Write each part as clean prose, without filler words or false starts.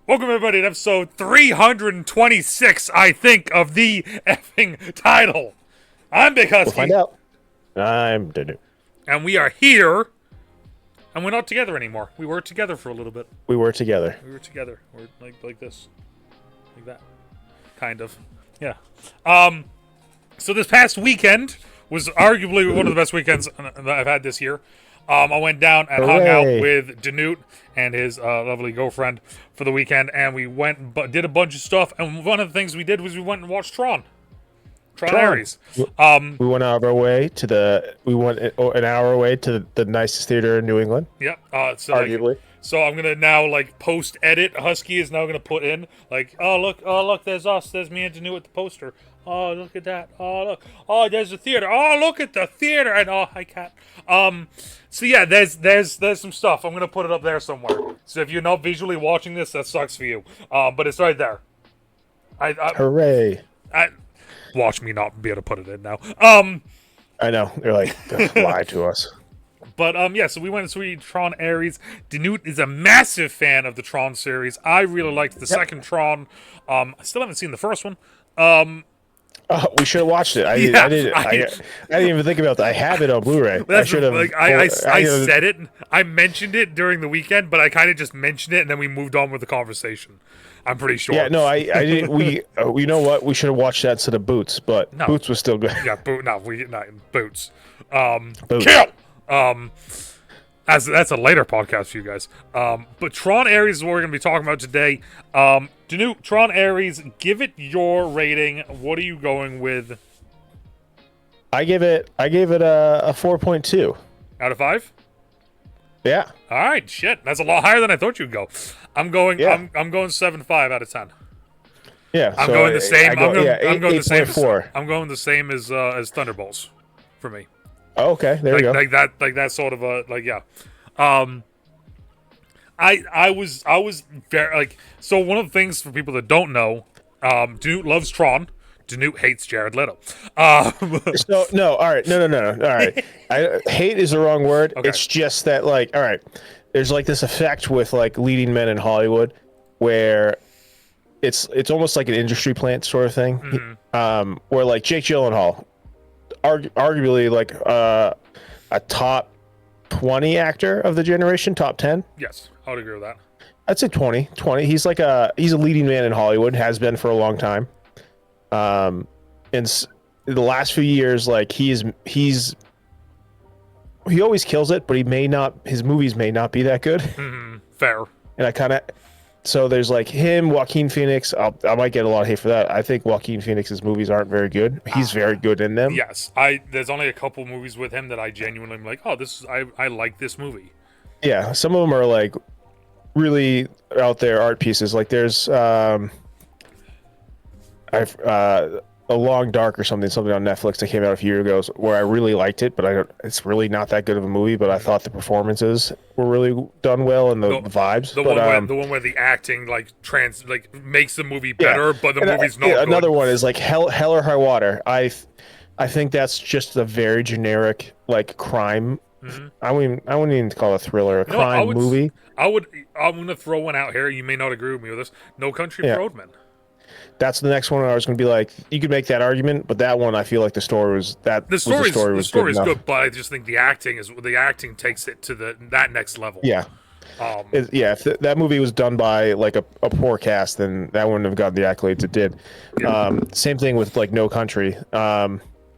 Welcome everybody to episode 326, I think, of the effing title. I'm Big Husky. We'll find out. I'm DeNutte. And we are here, and we're not together anymore. We were together for a little bit. We were together. We're like this. Like that. Kind of. Yeah. So this past weekend was arguably one of the best weekends that I've had this year. I went down and hung out with DeNutte and his lovely girlfriend for the weekend, and we went and did a bunch of stuff. And one of the things we did was we went and watched Tron Ares. We went out of our way to we went an hour away to the nicest theater in New England. Yep. So arguably. So I'm gonna now post edit. Husky is now gonna put in oh look, there's us, there's me and DeNutte at the poster. Oh, look at that. Oh, look. Oh, there's the theater. Oh, look at the theater. And oh, hi, cat. So yeah, there's some stuff. I'm gonna put it up there somewhere. So if you're not visually watching this, that sucks for you. But it's right there. Hooray! Watch me not be able to put it in now. I know they're lie to us. But yeah, so we went to see Tron Ares. DeNutte is a massive fan of the Tron series. I really liked the second Tron. I still haven't seen the first one. We should have watched it. I didn't even think about that. I have it on Blu-ray. I should have. I said it. I mentioned it during the weekend, but I kind of just mentioned it, and then we moved on with the conversation. I'm pretty sure. Yeah, no, I didn't. You know what? We should have watched that instead of Boots, but no. Boots was still good. Yeah, Boots. Boots. Kill. That's a later podcast for you guys. But Tron Ares is what we're going to be talking about today. DeNutte, Tron Ares, give it your rating. What are you going with? I gave it a 4.2 out of 5. Yeah. All right, shit. That's a lot higher than I thought you'd go. I'm going 7.5 out of 10. Yeah. I'm going the same. I'm going the same. 8.4. I'm going the same as Thunderbolts for me. Oh, okay, there we go. Like that sort of yeah. I was very so one of the things for people that don't know, DeNutte loves Tron. DeNutte hates Jared Leto. No, all right, no, all right. Hate is the wrong word. Okay. It's just that all right, there's this effect with leading men in Hollywood where it's almost like an industry plant sort of thing. Mm-hmm. Where Jake Gyllenhaal, arguably a top 20 actor of the generation, top 10. Yes, I would agree with that. I'd say 20. He's a leading man in Hollywood, has been for a long time. In the last few years, he always kills it, but his movies may not be that good. Mm-hmm. Fair. And so there's him, Joaquin Phoenix. I might get a lot of hate for that. I think Joaquin Phoenix's movies aren't very good. He's very good in them. Yes, there's only a couple movies with him that I genuinely am like, oh, I like this movie. Yeah, some of them are really out there art pieces. There's A Long Dark or something on Netflix that came out a few years ago where I really liked it, but it's really not that good of a movie, but I thought the performances were really done well and the vibes. The one where the acting makes the movie better, but the movie's not good. Another one is Hell or High Water. I think that's just a very generic crime. Mm-hmm. I wouldn't even call it a thriller, crime movie. I'm going to throw one out here. You may not agree with me with this. No Country for Old Men. That's the next one. I was going to be you could make that argument, but that one I feel like the story was good, but I just think the acting takes it to that next level. Yeah. If that movie was done by a poor cast, then that wouldn't have gotten the accolades it did. Yeah. Same thing with No Country,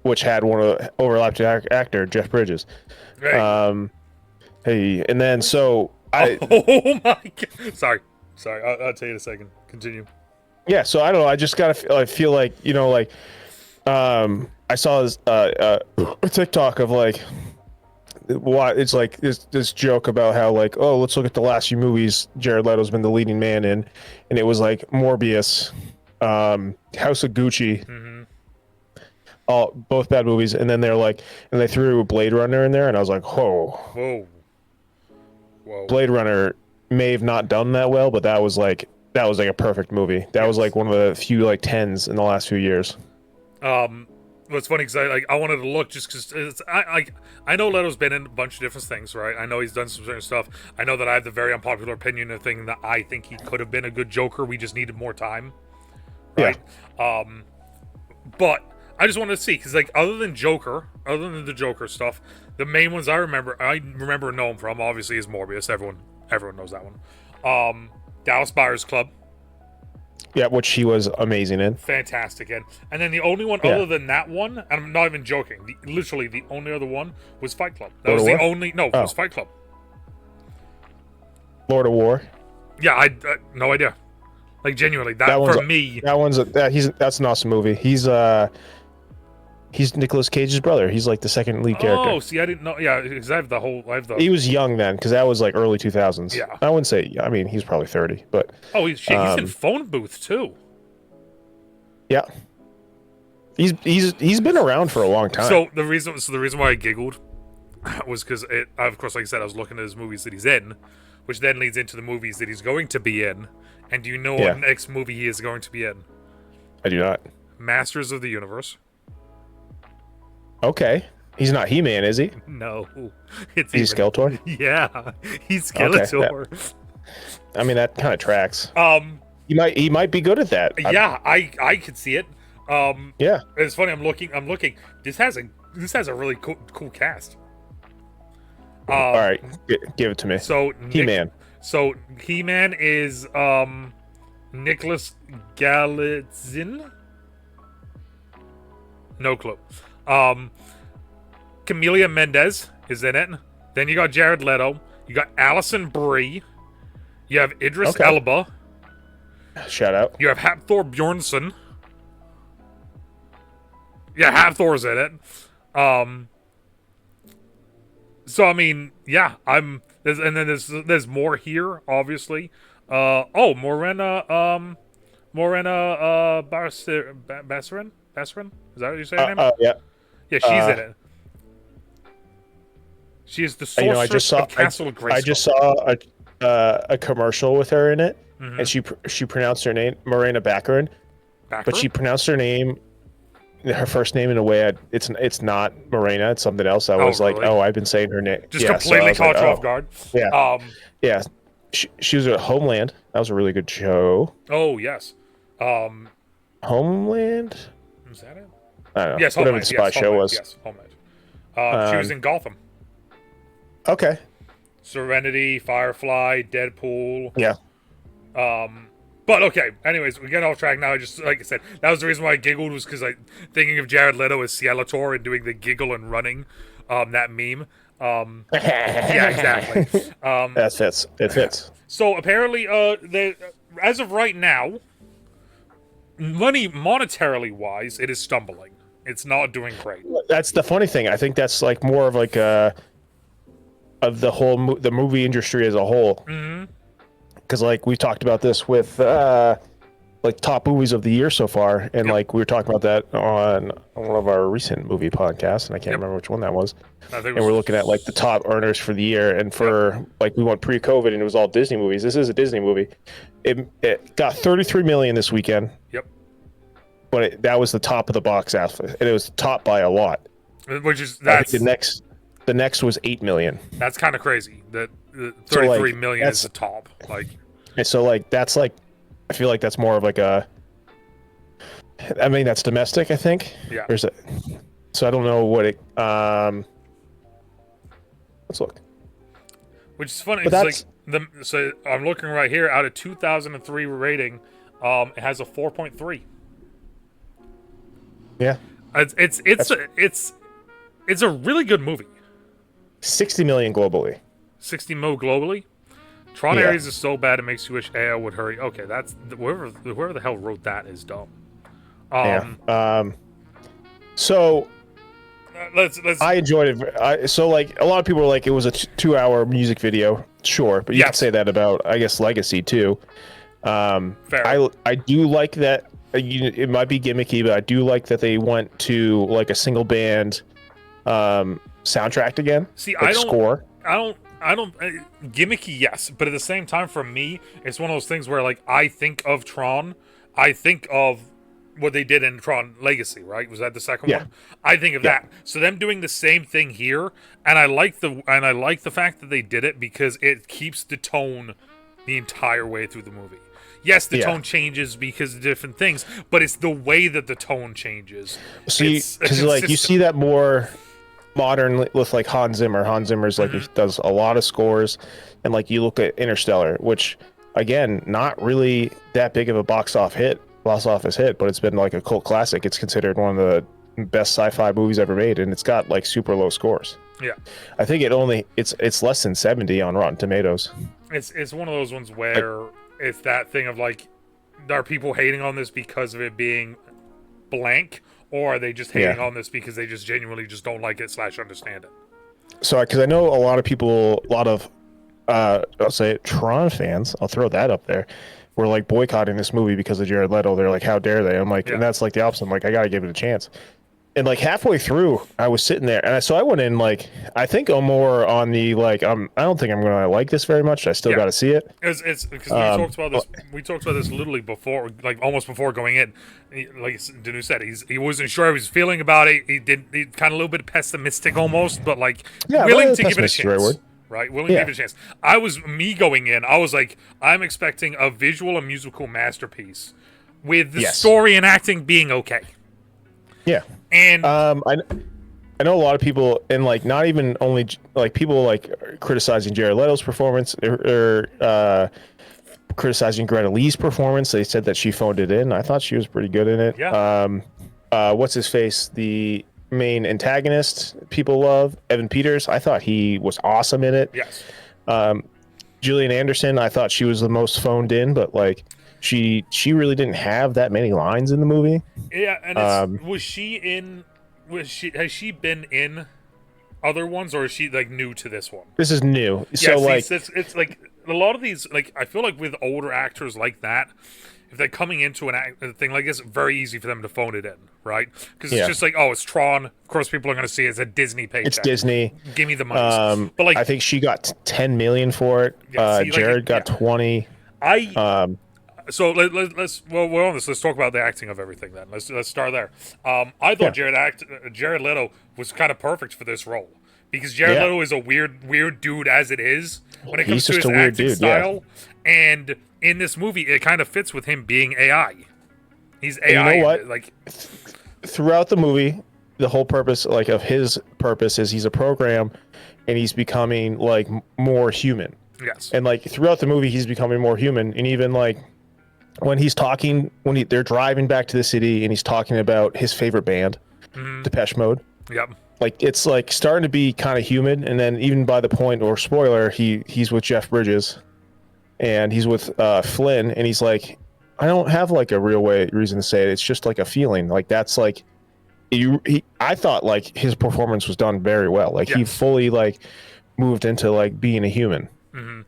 which had one of the overlapping actor Jeff Bridges. Right. And then oh my god! Sorry. I'll tell you in a second. Continue. Yeah, so I don't know. I just gotta feel I saw this a TikTok of what it's this joke about how let's look at the last few movies Jared Leto's been the leading man in, and it was Morbius, House of Gucci, mm-hmm. Both bad movies, and then and they threw Blade Runner in there, and I was like, whoa. Blade Runner may have not done that well, but that was a perfect movie. That was one of the few 10s in the last few years. what's funny because I wanted to look just because I know Leto's been in a bunch of different things, right? I know he's done some certain stuff. I know that I have the very unpopular opinion of thing that I think he could have been a good Joker. We just needed more time, right? Yeah. But I just wanted to see because other than the Joker stuff, the main ones I remember and know him from obviously is Morbius. Everyone knows that one. Dallas Buyers Club. Yeah, which he was amazing in. Fantastic in. And then the only one other than that one, and I'm not even joking, literally the only other one was Fight Club. That was the only... No, it was Fight Club. Lord of War. Yeah, I no idea. Like, genuinely, that for me... That's an awesome movie. He's Nicolas Cage's brother. He's like the second lead character. Oh, see, I didn't know. Yeah, because I have the... He was young then, because that was like early 2000s. Yeah. I wouldn't say... I mean, he's probably 30, but... Oh, he's in Phone Booth, too. Yeah. He's been around for a long time. So the reason why I giggled was because of course, like I said, I was looking at his movies that he's in, which then leads into the movies that he's going to be in. And do you know what next movie he is going to be in? I do not. Masters of the Universe. Okay. He's not He-Man, is he? No. He's Skeletor? Yeah. He's Skeletor. Okay, I mean, that kind of tracks. He might be good at that. Yeah, I could see it. Yeah. It's funny, I'm looking. This has a really cool cast. All right, give it to me. So He-Man. So He-Man is Nicholas Galitzin? No clue. Camelia Mendez is in it. Then you got Jared Leto. You got Alison Brie. You have Idris Elba. Shout out. You have Hafthor Bjornsson. Yeah, Hafthor's in it. So I mean, yeah, there's more here, obviously. Morena Baccarin? Is that what you say her name? Yeah. Yeah, she's in it. She is the sorceress of Castle Grayskull. I just saw a commercial with her in it, and she pronounced her name Morena Baccarin, but she pronounced her first name in a way it's not Morena, it's something else. I was like, oh, I've been saying her name. Just completely caught you off guard. Yeah. Yeah. She was at Homeland. That was a really good show. Oh yes. Homeland. Is that it? I don't know. Yes, whatever Homeland. the spy show was. Yes, Homeland. She was in Gotham. Okay. Serenity, Firefly, Deadpool. Yeah. But okay. Anyways, we get off track now. Just like I said, that was the reason why I giggled, was because thinking of Jared Leto as Skeletor and doing the giggle and running, that meme. Yeah, exactly. That fits. It fits. So apparently, as of right now, monetarily wise, it is stumbling. It's not doing great. That's the funny thing. I think that's like more of like of the whole the movie industry as a whole. Because like we talked about this with like top movies of the year so far, and like we were talking about that on one of our recent movie podcasts, and I can't remember which one that was. And we're looking at like the top earners for the year, and for like we went pre-COVID, and it was all Disney movies. This is a Disney movie. It got 33 million this weekend. Yep. But that was the top of the box office, and it was topped by a lot. Which is the next was 8 million. That's kind of crazy. That 33 million is the top. Like, and so like that's like, I feel like that's more of like a. I mean, that's domestic, I think. Yeah. Or is it? So I don't know what it. Let's look. Which is funny. It's like so I'm looking right here. Out of 2003 rating, it has a 4.3. Yeah. It's a really good movie. 60 million globally. 60 mil globally. Tron Ares is so bad it makes you wish AI would hurry. Okay, that's whoever the hell wrote that is dumb. So let's. I enjoyed it. So like a lot of people were like, it was a 2-hour music video. Sure, but you can say that about, I guess, Legacy too. Fair. I do like that. It might be gimmicky, but I do like that they went to like a single band soundtrack again. See, like score. I don't gimmicky, yes, but at the same time, for me, it's one of those things where like I think of Tron, I think of what they did in Tron Legacy, right? Was that the second Yeah. one? I think of that. So them doing the same thing here, and I like the fact that they did it because it keeps the tone the entire way through the movie. Yes, the tone changes because of different things, but it's the way that the tone changes. See, because like you see that more modern with like Hans Zimmer. Hans Zimmer's like he does a lot of scores, and like you look at Interstellar, which again, not really that big of a box office hit, but it's been like a cult classic. It's considered one of the best sci-fi movies ever made, and it's got like super low scores. Yeah, I think it's less than 70 on Rotten Tomatoes. It's one of those ones where it's that thing of like, are people hating on this because of it being blank, or are they just hating on this because they just genuinely just don't like it / understand it? So, because I know a lot of people, a lot of I'll say it, Tron fans, I'll throw that up there, were like boycotting this movie because of Jared Leto. They're like, how dare they? I'm like, and that's like the opposite. I'm like, I gotta give it a chance. And like halfway through, I was sitting there, and so I went in like, I think I'm more on the like, I don't think I'm gonna like this very much. I still got to see it. It's because we talked about this literally before, like almost before going in. Like DeNutte said, he wasn't sure how he was feeling about it. He kind of a little bit pessimistic almost, but like willing to give it a chance. Right, willing to give it a chance. Going in, I was like, I'm expecting a visual and musical masterpiece with the story and acting being okay. Yeah. And I know a lot of people, and like not even only like people like criticizing Jared Leto's performance or criticizing Greta Lee's performance. They said that she phoned it in. I thought she was pretty good in it. Yeah. What's his face? The main antagonist people love, Evan Peters. I thought he was awesome in it. Yes. Gillian Anderson, I thought she was the most phoned in, but like she really didn't have that many lines in the movie. Yeah, and has she been in other ones, or is she like new to this one? This is new. Yeah, so like it's like a lot of these, like I feel like with older actors like that, if they're coming into a thing like this, very easy for them to phone it in, right? Because it's just like, oh, it's Tron. Of course, people are going to see it. It's a Disney paycheck. It's Disney. Give me the money. But like, I think she got 10 million for it. Jared got 20. So let's we're on this. Let's talk about the acting of everything then. Let's start there. I thought Jared Leto was kind of perfect for this role because Jared Leto is a weird dude as it is when it comes to his acting style, and in this movie it kind of fits with him being AI. He's AI. And you know what? Like throughout the movie, the whole purpose of his purpose is he's a program, and he's becoming like more human. Yes. And like throughout the movie, he's becoming more human, and even like when he's talking, they're driving back to the city, and he's talking about his favorite band, Depeche Mode. Yep. Like it's like starting to be kind of human, and then even by the point, or spoiler, he's with Jeff Bridges, and he's with Flynn, and he's like, I don't have like a real reason to say it. It's just like a feeling. Like that's like, I thought like his performance was done very well. Like he fully like moved into like being a human. Mm-hmm.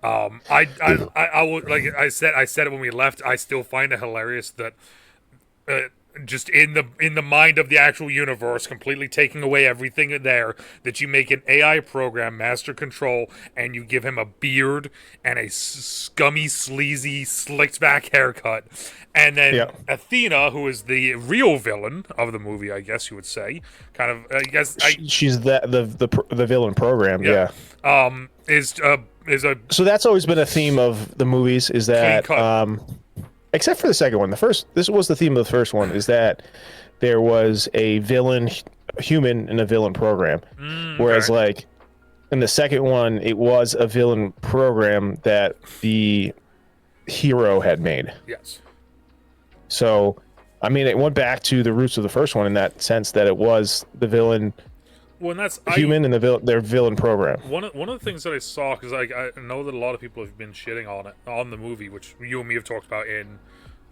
I would, like I said it when we left. I still find it hilarious that just in the mind of the actual universe, completely taking away everything there, that you make an AI program master control, and you give him a beard and a scummy, sleazy, slicked back haircut, and then Athena, who is the real villain of the movie, I guess you would say, kind of. I guess she's the villain program. Yeah. So that's always been a theme of the movies, is that except for the second one, this was the theme of the first one, is that there was a villain human and a villain program, whereas like in the second one it was a villain program that the hero had made. Yes. So I mean, it went back to the roots of the first one in that sense, that it was the villain. Well, and that's human and their villain program. One of the things that I saw, because I know that a lot of people have been shitting on the movie, which you and me have talked about in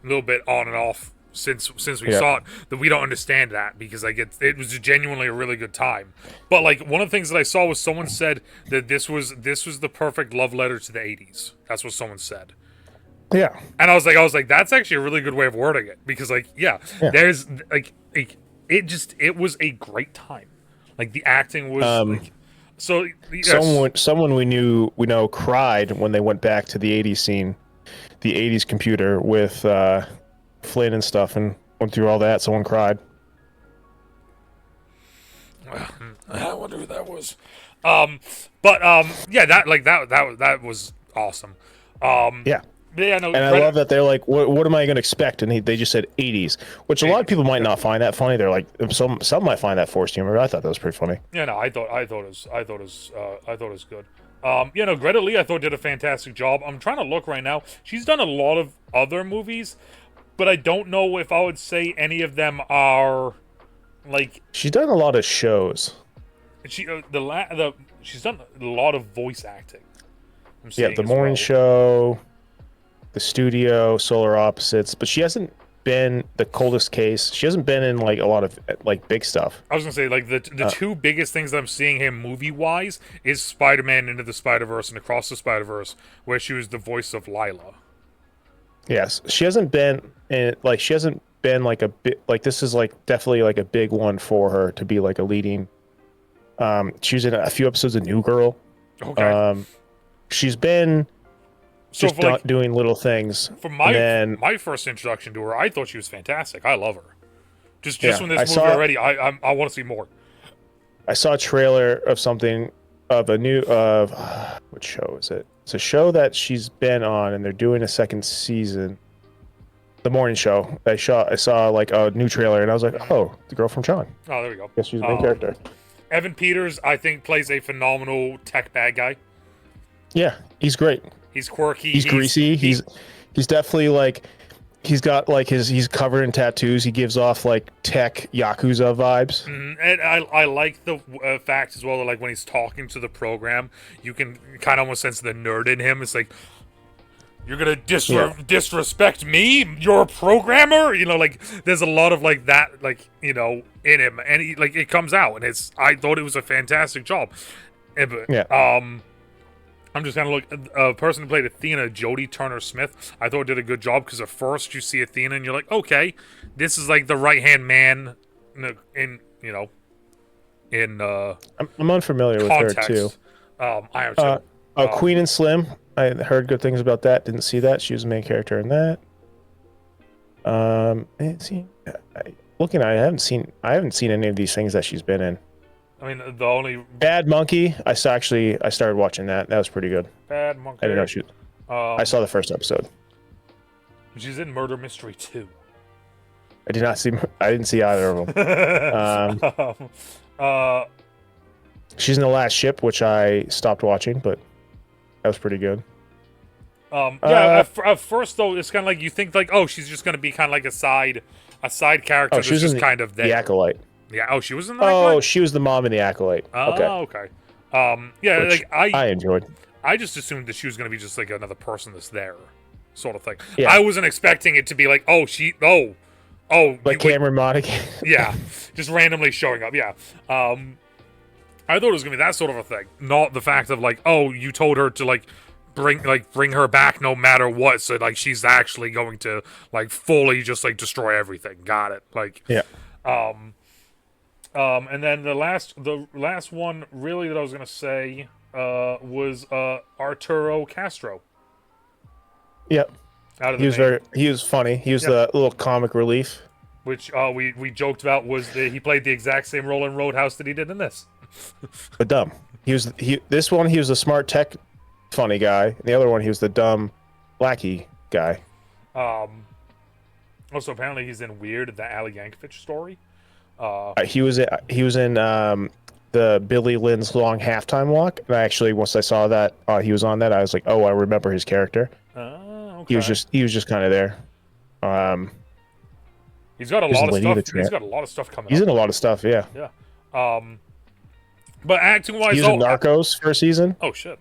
a little bit on and off since we saw it, that we don't understand that, because like it was genuinely a really good time. But like one of the things that I saw was someone said that this was the perfect love letter to the 80s. That's what someone said. Yeah. And I was like, that's actually a really good way of wording it, because like there's like it was a great time. Like the acting was like, so. Yes. Someone we know cried when they went back to the '80s scene, the '80s computer with Flynn and stuff, and Went through all that. Someone cried. I wonder who that was. Yeah, that was awesome. Yeah. Yeah, no, And I love that they're like, what am I going to expect? And they just said 80s, which a lot of people might not find that funny. They're like, some might find that forced humor. I thought that was pretty funny. Yeah, no, I thought it was good. Greta Lee I thought did a fantastic job. I'm trying to look right now. She's done a lot of other movies, but I don't know if I would say any of them are like. She's done a lot of shows. She's done a lot of voice acting. Yeah, The Morning Show, The Studio, Solar Opposites, but she hasn't been The Coldest Case. She hasn't been in like a lot of like big stuff. I was gonna say like the two biggest things that I'm seeing him movie wise is Spider-Man Into the Spider-Verse and Across the Spider-Verse, where she was the voice of Lila. Yes, she hasn't been in like a bit like this is like definitely like a big one for her to be like a leading. She was in a few episodes of New Girl. Okay. She's been just doing little things. From my first introduction to her, I thought she was fantastic. I love her. Just from this movie already, I want to see more. I saw a trailer of something of a new what show is it? It's a show that she's been on, and they're doing a second season. The Morning Show. I saw like a new trailer, and I was like, oh, the girl from Tron. Oh, there we go. Guess she's the main character. Evan Peters, I think, plays a phenomenal tech bad guy. Yeah, he's great. He's quirky. He's greasy. He's definitely like he's got like he's covered in tattoos. He gives off like tech Yakuza vibes. And I like the fact as well that like when he's talking to the program, you can kind of almost sense the nerd in him. It's like, you're gonna disrespect me? You're a programmer? Like there's a lot of like that, like, in him, and he, like, it comes out, and I thought it was a fantastic job. I'm just kind of look. A person who played Athena, Jodie Turner-Smith, I thought did a good job, because at first you see Athena and you're like, okay, this is like the right-hand man in I'm unfamiliar context. with her too. I am too. Queen and Slim. I heard good things about that. Didn't see that. She was the main character in that. Looking at it, I haven't seen any of these things that she's been in. I mean, the only Bad Monkey. I started watching that. That was pretty good. Bad Monkey. I didn't know she. I saw the first episode. She's in Murder Mystery 2. I didn't see either of them. She's in The Last Ship, which I stopped watching, but that was pretty good. At first though, it's kind of like you think like, oh, she's just gonna be kind of like a side character that's just kind of there. The Acolyte. Yeah. Oh, she was in the Acolyte? Oh, she was the mom in The Acolyte. Okay. Which I enjoyed. I just assumed that she was gonna be just like another person that's there, sort of thing. Yeah. I wasn't expecting it to be like, like Cameron Monaghan. Yeah, just randomly showing up. Yeah. I thought it was gonna be that sort of a thing, not the fact of like, oh, you told her to like bring her back no matter what, so like she's actually going to like fully just like destroy everything. Got it? Like, yeah. And then the last one really that I was gonna say was Arturo Castro. Yep. He was funny. He was the little comic relief. Which we joked about was that he played the exact same role in Roadhouse that he did in this. But dumb. This one he was the smart tech funny guy. The other one he was the dumb lackey guy. Also apparently he's in Weird, the Ali Yankovic story. He was in the Billy Lynn's Long Halftime Walk. And once I saw that he was on that, I was like, oh, I remember his character. Okay. He was just kind of there. He's got a lot of stuff. He's got a lot of stuff coming. He's in a lot of stuff. Yeah. Yeah. But acting wise, he's in Narcos for a season. Oh shit.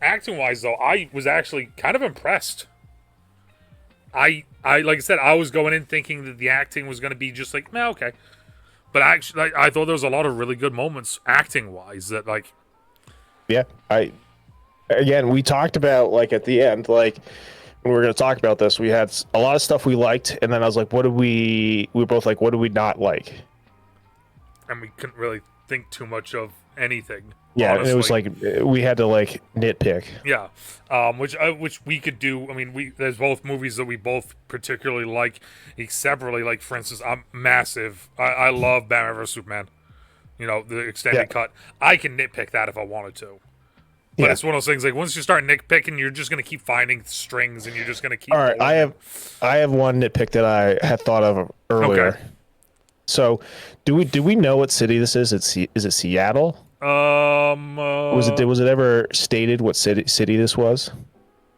Acting wise though, I was actually kind of impressed. I like I said, I was going in thinking that the acting was going to be just like, okay. But actually, I thought there was a lot of really good moments acting wise that like. Yeah, we talked about like at the end, like when we were going to talk about this, we had a lot of stuff we liked, and then I was like, what did we were both like, what did we not like? and we couldn't really think too much of anything. Yeah, honestly. it was like we had to like nitpick. Yeah, which we could do. I mean, there's both movies that we both particularly like, separately. Like for instance, I'm massive. I love Batman vs Superman. You know, the extended cut. I can nitpick that if I wanted to. But it's one of those things like once you start nitpicking, you're just gonna keep finding strings, and you're just gonna keep. All right, I have one nitpick that I had thought of earlier. Okay. So, do we know what city this is? Is it Seattle? Was it ever stated what city this was?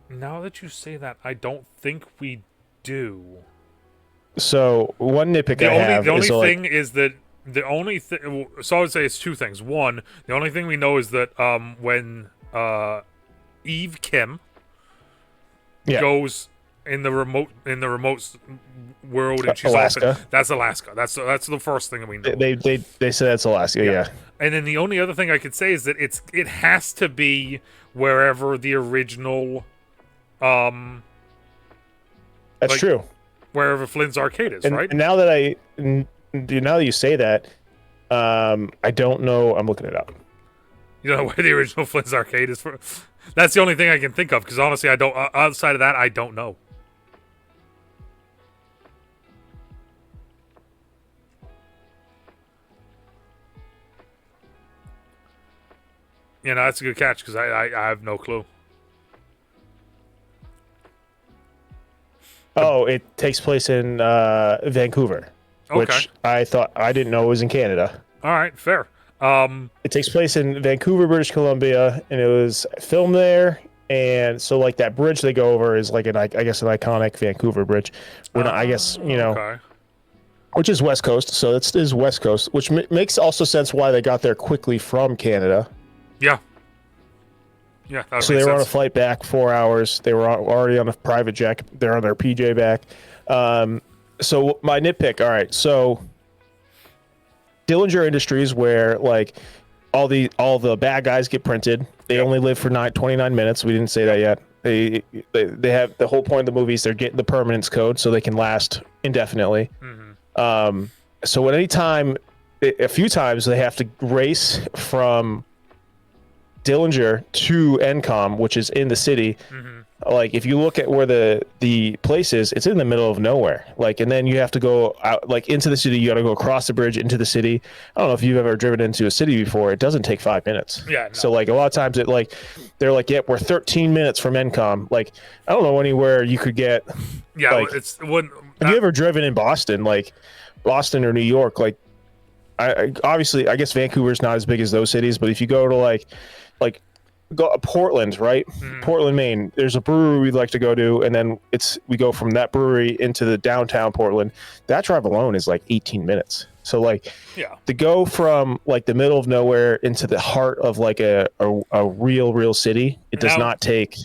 Now that you say that, I don't think we do. So one nitpick the only thing is that the only thing. So I would say it's two things. One, the only thing we know is that when Eve Kim goes in the remote world and she's Alaska. That's Alaska. That's the first thing that we know. They said that's Alaska. Yeah. And then the only other thing I could say is that it has to be wherever the original that's true. Wherever Flynn's arcade is, right? And now that you say that, I don't know. I'm looking it up. You don't know where the original Flynn's arcade is for? That's the only thing I can think of because honestly, I don't. Outside of that, I don't know. You know, that's a good catch because I have no clue. Oh, it takes place in Vancouver, which I didn't know was in Canada. All right, fair. It takes place in Vancouver, British Columbia, and it was filmed there. And so, like that bridge they go over is like an iconic Vancouver bridge. I guess which is West Coast. So it is West Coast, which makes also sense why they got there quickly from Canada. Yeah. Yeah. So they were on a flight back 4 hours. They were already on a private jet. They're on their PJ back. So my nitpick. All right. So Dillinger Industries, where like all the bad guys get printed. They only live for 29 minutes. We didn't say that yet. They have the whole point of the movies. They're getting the permanence code so they can last indefinitely. Mm-hmm. So at any time, a few times they have to race from Dillinger to NCOM, which is in the city. Mm-hmm. Like if you look at where the place is, it's in the middle of nowhere. Like, and then you have to go out like into the city. You got to go across the bridge into the city. I don't know if you've ever driven into a city before. It doesn't take 5 minutes. Yeah. No. So like a lot of times they're like, yep, we're 13 minutes from NCOM. Like I don't know anywhere you could get. Yeah, like, have you ever driven in Boston, like Boston or New York? Like, obviously, I guess Vancouver's not as big as those cities, but if you go to like go Portland, right? Portland, Maine. There's a brewery we'd like to go to, and then we go from that brewery into the downtown Portland. That drive alone is like 18 minutes. So like, to go from like the middle of nowhere into the heart of like a real city, it does not take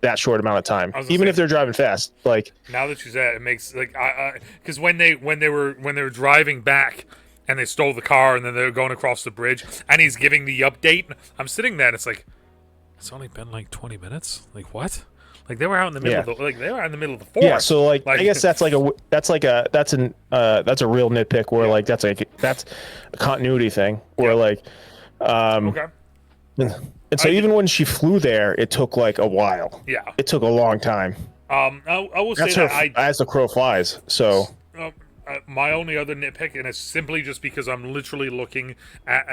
that short amount of time, even if they're driving fast. Like now that you say it makes like because when they were driving back. And they stole the car, and then they were going across the bridge, and he's giving the update. I'm sitting there, and it's like, it's only been like 20 minutes. Like what? Like they were out in the middle of the forest. Yeah, so like I guess that's a real nitpick where like that's a continuity thing where like and so even when she flew there, it took like a while. Yeah, it took a long time. I will say that as the crow flies. So. My only other nitpick, and it's simply just because I'm literally looking at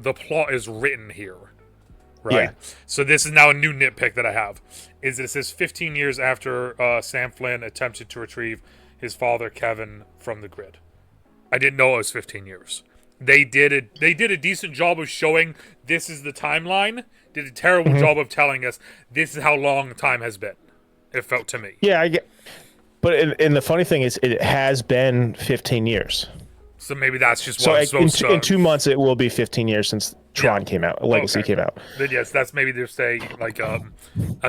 the plot is written here, right? Yeah. So this is now a new nitpick that I have. Is it says 15 years after Sam Flynn attempted to retrieve his father Kevin from the grid. I didn't know it was 15 years. They did a decent job of showing this is the timeline. Did a terrible job of telling us this is how long time has been. It felt to me. Yeah, I get. But and the funny thing is, it has been 15 years. So maybe that's just what in 2 months it will be 15 years since Tron came out, Legacy came out. Then yes, that's maybe they're saying like a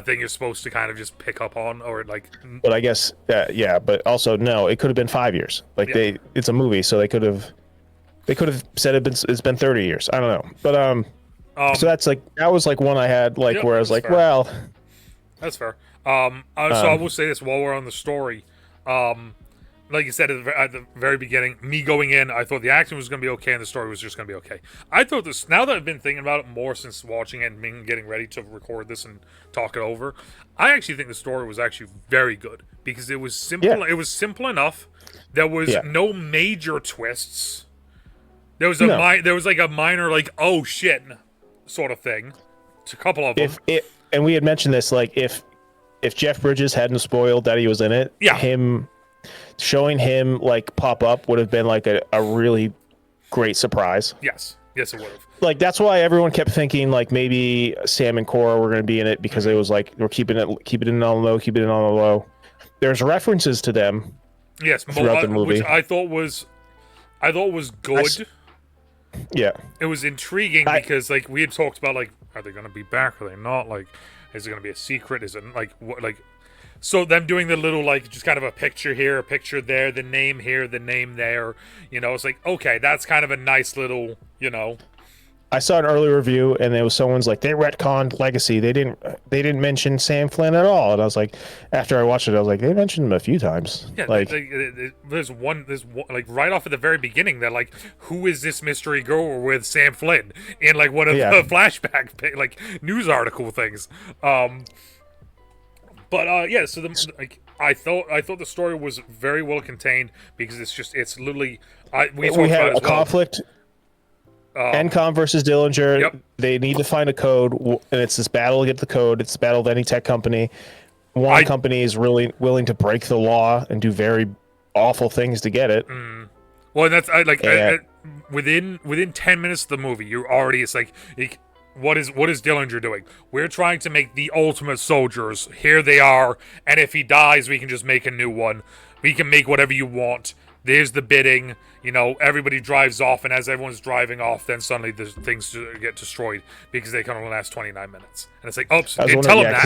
thing you're supposed to kind of just pick up on, or like. But I guess but also no, it could have been 5 years. Like it's a movie, so they could have said it's been 30 years. I don't know, but so that was like one I had like where I was like, fair. Well, that's fair. So I will say this while we're on the story. like you said at the very beginning, me going in, I thought the action was going to be okay and the story was just going to be okay. I thought this, now that I've been thinking about it more since watching it and being getting ready to record this and talk it over, I actually think the story was actually very good because it was simple. Yeah. It was simple enough. There was no major twists. There was there was like a minor like oh shit sort of thing. It's a couple of them. And we had mentioned this, like if Jeff Bridges hadn't spoiled that he was in it, him showing him like pop up would have been like a really great surprise. Yes, it would have. Like that's why everyone kept thinking like maybe Sam and Cora were going to be in it because it was like we're keeping it on the low. There's references to them. Yes, throughout the movie, which I thought was good. It was intriguing because like we had talked about like are they going to be back? Are they not? Like, is it going to be a secret? Is it like what like? So them doing the little like just kind of a picture here, a picture there, the name here, the name there. You know, it's like okay, that's kind of a nice little I saw an early review and there was someone's like they retconned Legacy. They didn't mention Sam Flynn at all. And I was like, after I watched it, I was like, they mentioned him a few times. Yeah, like there's one like right off at the very beginning. They're like, who is this mystery girl with Sam Flynn in like one of the flashback like news article things. So I thought the story was very well contained because it's literally we had a conflict. Encom versus Dillinger. Yep. They need to find a code, and it's this battle to get the code. It's the battle of any tech company. One company is really willing to break the law and do very awful things to get it. Well, that's within 10 minutes of the movie, you're already what is Dillinger doing? We're trying to make the ultimate soldiers. Here they are, and if he dies, we can just make a new one. We can make whatever you want. There's the bidding. Everybody drives off, and as everyone's driving off, then suddenly the things get destroyed because they can only last 29 minutes. And it's like, oops, didn't tell him that.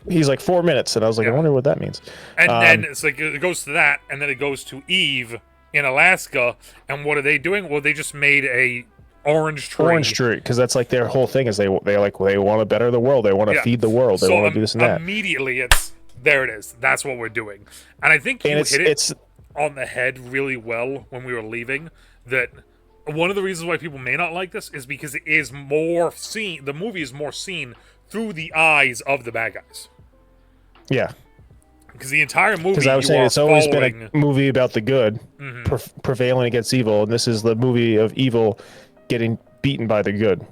He's like 4 minutes, and I was like, I wonder what that means. And then it's like it goes to that, and then it goes to Eve in Alaska, and what are they doing? Well, they just made a orange tree because that's like their whole thing is they want to better the world. They want to feed the world. They want to do this and that. Immediately, there it is. That's what we're doing, and I think hit it on the head really well when we were leaving. That one of the reasons why people may not like this is because it is more seen. The movie is more seen through the eyes of the bad guys. Yeah, because the entire movie. Because I was saying it's always been a movie about the good prevailing against evil, and this is the movie of evil getting beaten by the good.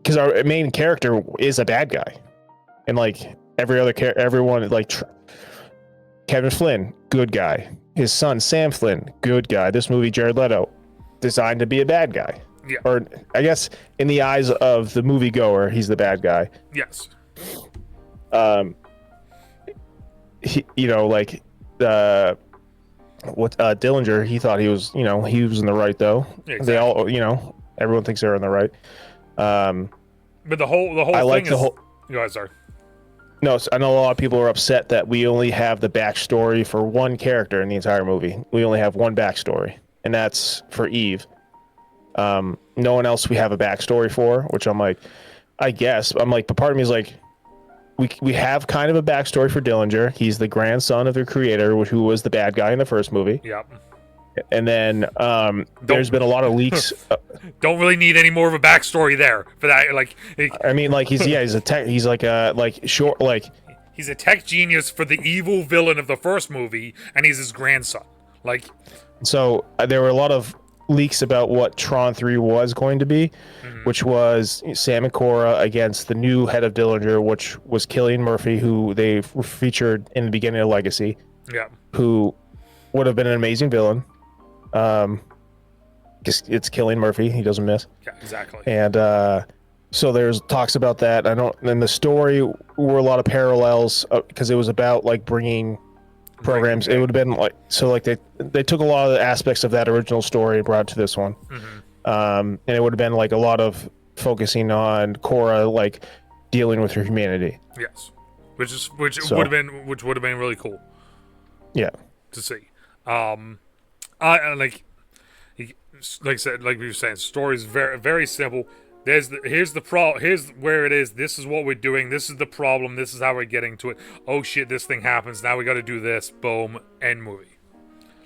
Because our main character is a bad guy, and like everyone like. Kevin Flynn, good guy. His son, Sam Flynn, good guy. This movie, Jared Leto, designed to be a bad guy. Yeah. Or, I guess, in the eyes of the moviegoer, he's the bad guy. Yes. Dillinger, he thought he was in the right, though. Yeah, exactly. They all, everyone thinks they're in the right. But the whole thing is... Go ahead, sorry. No, I know a lot of people are upset that we only have the backstory for one character in the entire movie. We only have one backstory, and that's for Eve. No one else we have a backstory for, which I'm like, I guess. I'm like, but part of me is like, we have kind of a backstory for Dillinger. He's the grandson of the creator, who was the bad guy in the first movie. Yep. And then there's been a lot of leaks. Don't really need any more of a backstory there for that. Like, I mean, like he's a tech. He's like a he's a tech genius for the evil villain of the first movie, and he's his grandson. Like, so there were a lot of leaks about what Tron 3 was going to be, which was Sam and Cora against the new head of Dillinger, which was Cillian Murphy, who they featured in the beginning of Legacy. Yeah. Who would have been an amazing villain. It's Cillian Murphy. He doesn't miss. Yeah, exactly. And so there's talks about that. And the story were a lot of parallels because it was about like bringing programs. It would have been like they took a lot of the aspects of that original story and brought it to this one. And it would have been like a lot of focusing on Cora like dealing with her humanity. Yes, which would have been really cool. Yeah, to see. Like I said, like we were saying, story is very, very simple. Here's where it is. This is what we're doing. This is the problem. This is how we're getting to it. Oh shit, this thing happens. Now we got to do this. Boom. End movie.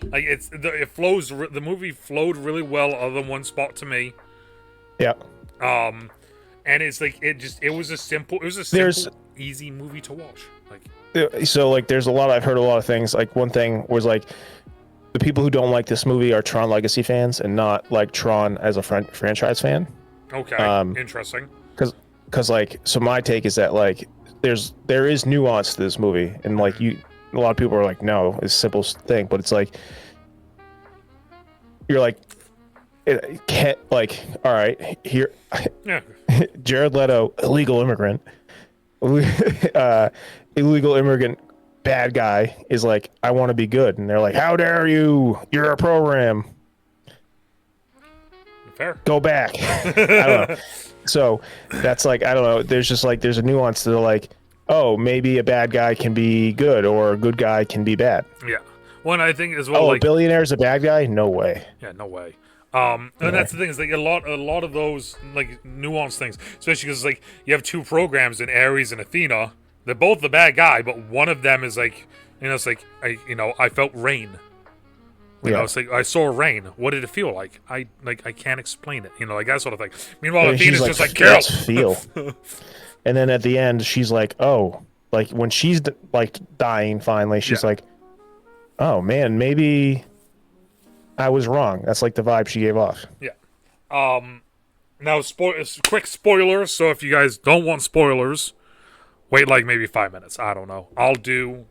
Like it flows. The movie flowed really well, other than one spot to me. Yeah. And it's like it was a simple, easy movie to watch. Like, so like there's I've heard a lot of things. Like one thing was like the people who don't like this movie are Tron Legacy fans and not like Tron as a franchise fan. Okay, interesting. Because like, so my take is that like there is nuance to this movie, and like a lot of people are like, no, it's a simple thing, but it's like you're like, it can't, like, all right, here, Yeah. Jared Leto, illegal immigrant, bad guy, is like, I want to be good, and they're like, how dare you? You're a program. Fair. Go back. I don't know. So that's like, I don't know. There's just like, there's a nuance to like, oh, maybe a bad guy can be good or a good guy can be bad. Yeah. Well, and I think as well. Oh, like, a billionaire's a bad guy? No way. Yeah, no way. And that's the thing, is like a lot of those like nuanced things, especially because like you have two programs in Ares and Athena. They're both the bad guy, but one of them is like, it's like I felt rain. It's like I saw rain. What did it feel like? I can't explain it. Like that sort of thing. Meanwhile, Athena's just like, kill. Feel. And then at the end, she's like, oh, like when she's like dying finally, she's like, oh man, maybe I was wrong. That's like the vibe she gave off. Yeah. Now, quick spoilers. So if you guys don't want spoilers, wait like maybe 5 minutes. I don't know. I'll do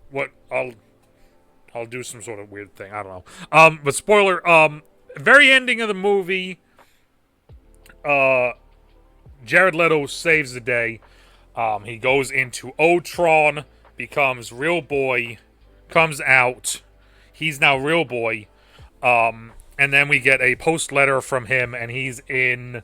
some sort of weird thing. I don't know. But spoiler. Very ending of the movie. Jared Leto saves the day. He goes into Tron, becomes real boy, comes out. He's now real boy. And then we get a post letter from him, and he's in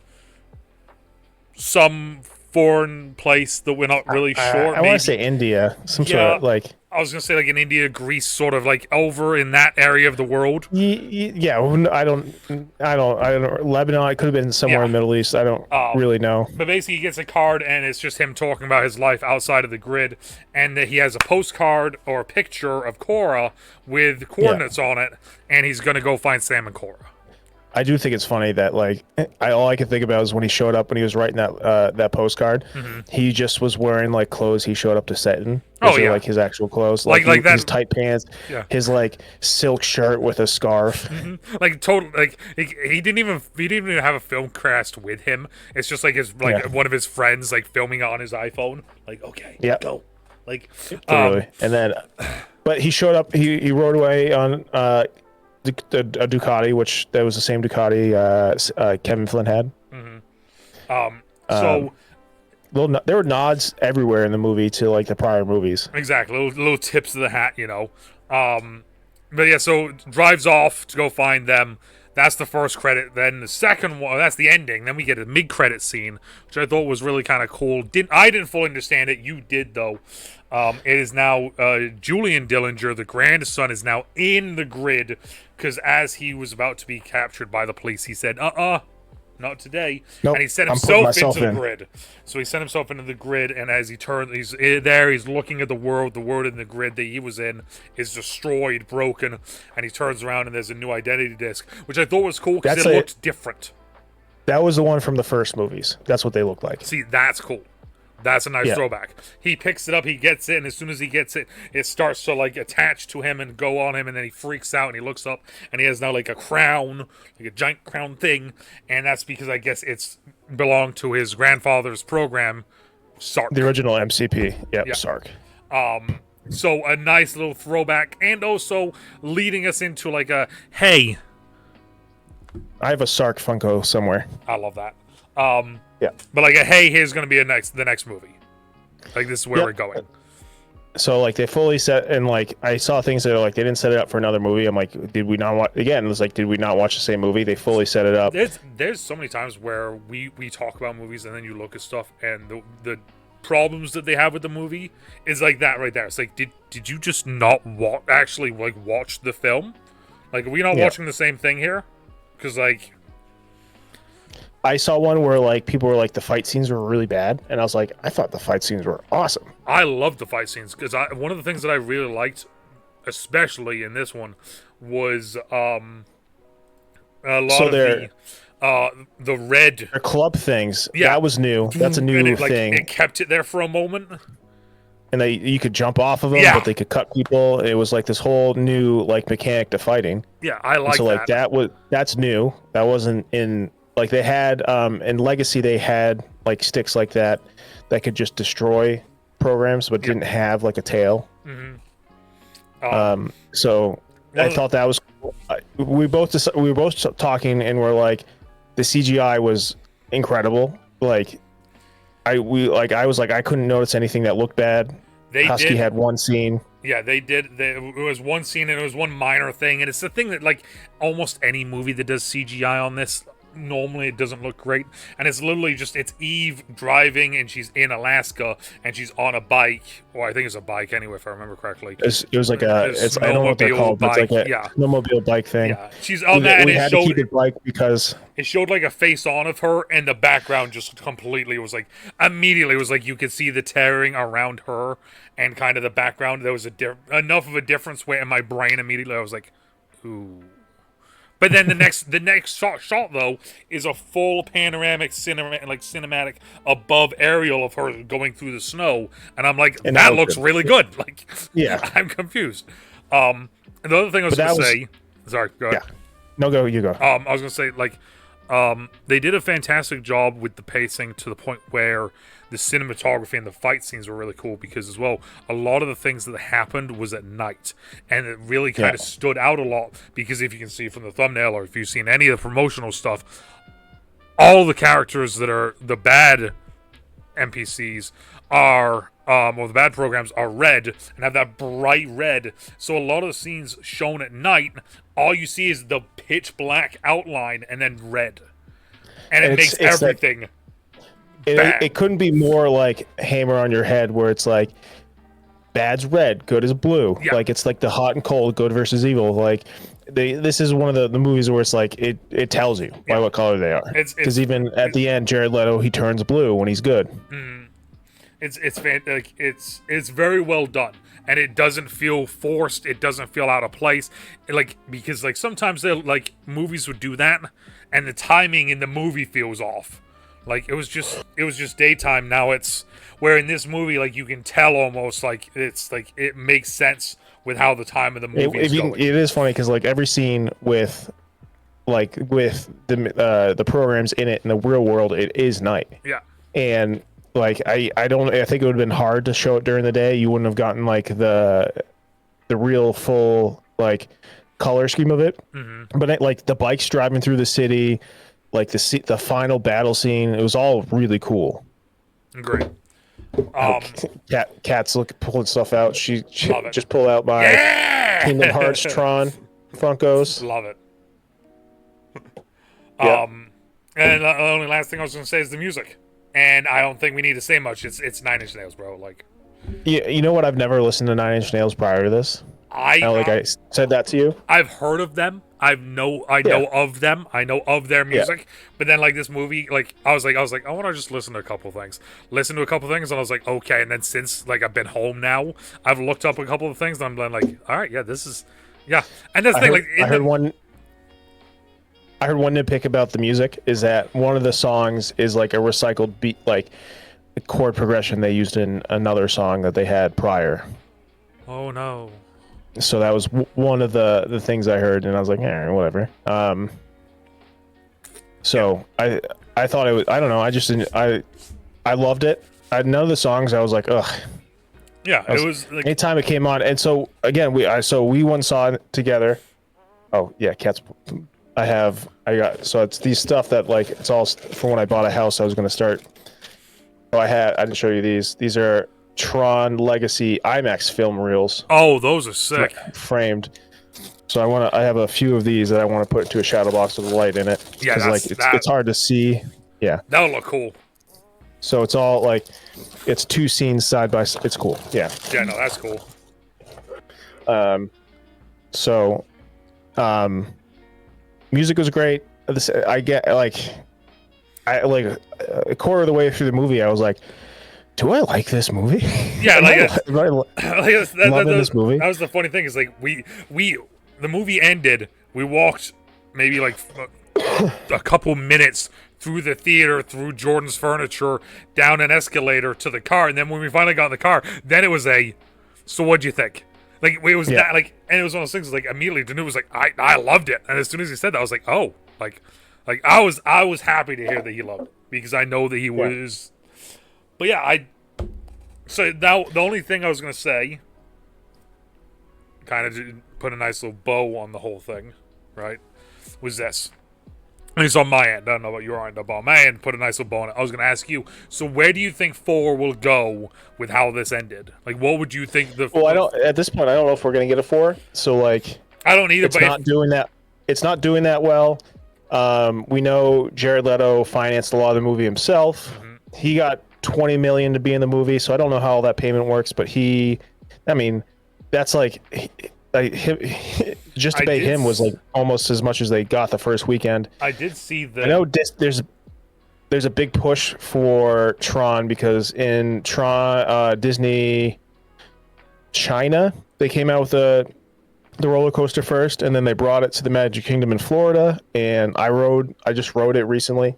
some foreign place that we're not really sure. I want to say India, sort of like. I was gonna say like in India, Greece, sort of like over in that area of the world. Yeah, I don't. Lebanon. It could have been somewhere in the Middle East. I don't really know. But basically, he gets a card, and it's just him talking about his life outside of the grid, and that he has a postcard or a picture of Korra with coordinates on it, and he's gonna go find Sam and Korra. I do think it's funny that like all I could think about is when he showed up when he was writing that postcard, he just was wearing like clothes he showed up to set in. Like his actual clothes, like that, his tight pants, his like silk shirt with a scarf. Like total, like he didn't even have a film cast with him. It's just like his one of his friends like filming it on his iPhone. Like go, like totally. And then, but he showed up. He rode away on a Ducati, which that was the same Ducati Kevin Flynn had. So there were nods everywhere in the movie to like the prior movies. Exactly, little tips of the hat, But yeah, so drives off to go find them. That's the first credit. Then the second one, that's the ending. Then we get a mid-credit scene, which I thought was really kind of cool. I didn't fully understand it. You did, though. It is now Julian Dillinger, the grandson, is now in the grid because as he was about to be captured by the police, he said, not today. Nope, and he sent himself into the grid. So he sent himself into the grid, and as he turned, he's there, he's looking at the world in the grid that he was in is destroyed, broken, and he turns around and there's a new identity disc, which I thought was cool because it looked different. That was the one from the first movies. That's what they look like. See, that's cool. That's a nice throwback. He picks it up, he gets it, and as soon as he gets it, it starts to like attach to him and go on him, and then he freaks out and he looks up and he has now like a crown, like a giant crown thing, and that's because I guess it's belonged to his grandfather's program, Sark. The original MCP. Yep. Sark. So a nice little throwback, and also leading us into like a hey. I have a Sark Funko somewhere. I love that. Yeah. But like a hey, here's gonna be the next movie. Like this is where we're going. So like they fully set, and like I saw things that are like they didn't set it up for another movie. I'm like, did we not watch again? It was like, did we not watch the same movie? They fully set it up. There's so many times where we talk about movies and then you look at stuff and the problems that they have with the movie is like that right there. It's like did you just not actually like watch the film? Like are we not watching the same thing here? Because like. I saw one where like people were like the fight scenes were really bad, and I was like, I thought the fight scenes were awesome. I love the fight scenes because one of the things that I really liked, especially in this one, was a lot So of the red. their club things, Yeah, that was new. That's a and new it, like, thing. it kept it there for a moment. And you could jump off of them, Yeah. but they could cut people. It was like this whole new like mechanic to fighting. Yeah, I And like so like that. that's new. That wasn't in like they had in Legacy they had like sticks like that that could just destroy programs but didn't have like a tail. So I thought that was cool. We were both talking and we're like the CGI was incredible. Like I was like I couldn't notice anything that looked bad. Husky had one scene. Yeah, they did. It was one scene and it was one minor thing, and it's the thing that like almost any movie that does CGI on this, normally it doesn't look great, and it's literally just it's Eve driving and she's in Alaska and she's on a bike, or I think it's a bike anyway if I remember correctly. It was like I don't know what they're called, but it's like a snowmobile bike thing. Yeah, she's on that, and we had to keep it bike because it showed like a face on of her, and the background just completely was like immediately was like you could see the tearing around her and kind of the background. There was enough of a difference where in my brain immediately I was like, ooh. But then the next shot though is a full panoramic cinematic above aerial of her going through the snow, and I'm like, and that looks really good. Like, yeah, I'm confused. The other thing I was gonna say, sorry, go ahead. Yeah, no, you go. I was gonna say like, they did a fantastic job with the pacing to the point where the cinematography and the fight scenes were really cool because as well, a lot of the things that happened was at night, and it really kind of stood out a lot because if you can see from the thumbnail or if you've seen any of the promotional stuff, all the characters that are the bad NPCs are or the bad programs are red and have that bright red. So a lot of the scenes shown at night, all you see is the pitch black outline and then red, and it makes everything. It couldn't be more like hammer on your head where it's like bad's red, good is blue. Yeah. Like it's like the hot and cold, good versus evil. Like this is one of the movies where it's like it tells you by what color they are. Because even at the end, Jared Leto he turns blue when he's good. It's very well done, and it doesn't feel forced. It doesn't feel out of place. Because sometimes like movies would do that, and the timing in the movie feels off. Like it was just daytime. Now it's where in this movie, like you can tell almost like it's like it makes sense with how the time of the movie is going. It is funny because like every scene with the programs in it in the real world, it is night. Yeah, and like I think it would have been hard to show it during the day. You wouldn't have gotten like the real full like color scheme of it. Mm-hmm. But like the bikes driving through the city. Like the final battle scene, it was all really cool. Great. Cat's pulling stuff out. She just pulled out my Kingdom Hearts Tron Funkos. Love it. And the only last thing I was going to say is the music, and I don't think we need to say much. It's 9 Inch Nails, bro. Like, yeah, you know what? I've never listened to 9 Inch Nails prior to this. I said that to you. I've heard of them. I know of them. I know of their music. Yeah. But then like this movie, like I was like, I want to just listen to a couple things. And I was like, okay. And then since like I've been home now, I've looked up a couple of things and I'm like, all right, yeah, this is And that's the thing. I heard one nitpick about the music is that one of the songs is like a recycled beat, like a chord progression they used in another song that they had prior. Oh no. So that was one of the things I heard, and I was like, whatever. So I thought it was, I don't know, I just didn't, I loved it. None of the songs I was like, ugh. Yeah, it was like anytime it came on, and so again we went saw it together. Oh yeah, cats. So it's these stuff that like it's all from when I bought a house. I was gonna start. Oh, I didn't show you these. These are Tron Legacy IMAX film reels. Oh, those are sick. Framed. So I have a few of these that I want to put into a shadow box with a light in it. Yeah, it's hard to see. Yeah. That would look cool. So it's all like, it's two scenes side by side. It's cool. Yeah. Yeah, no, that's cool. Music was great. I get like, I like a quarter of the way through the movie, I was like, do I like this movie? Yeah, Am I loving this movie? That was the funny thing is like we the movie ended. We walked maybe like a couple minutes through the theater, through Jordan's furniture, down an escalator to the car, and then when we finally got in the car, then it was so what'd you think? Like it was that like, and it was one of those things like immediately DeNutte was like, I loved it, and as soon as he said that, I was like, oh, like I was happy to hear that he loved it because I know that he was. But yeah, so now the only thing I was gonna say, kind of put a nice little bow on the whole thing, right? Was this? At least on my end. I don't know about your end, but on my end, put a nice little bow on it. I was gonna ask you. So where do you think 4 will go with how this ended? Like, what would you think the? Well, I don't. At this point, I don't know if we're gonna get a 4. So like, I don't either. It's not doing that. It's not doing that well. We know Jared Leto financed a lot of the movie himself. Mm-hmm. He got $20 million to be in the movie, so I don't know how all that payment works. But that's like just to pay him was like almost as much as they got the first weekend. I did see that. I know there's a big push for Tron because in Tron, Disney China, they came out with the roller coaster first, and then they brought it to the Magic Kingdom in Florida, and I just rode it recently,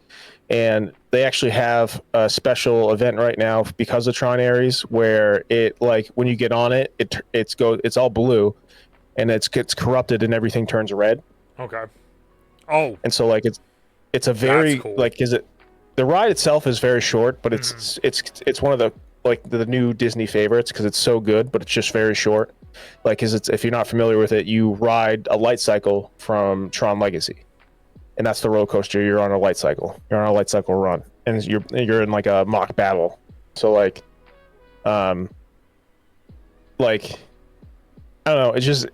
and they actually have a special event right now because of Tron Ares where it, like, when you get on it, it's all blue, and it gets corrupted and everything turns red. Okay. Oh. And so like it's a very cool. Like the ride itself is very short, but it's one of the new Disney favorites because it's so good, but it's just very short. Like, if you're not familiar with it, you ride a light cycle from Tron Legacy, and that's the roller coaster. You're on a light cycle. You're on a light cycle run, and you're in like a mock battle. So like, I don't know. It's just,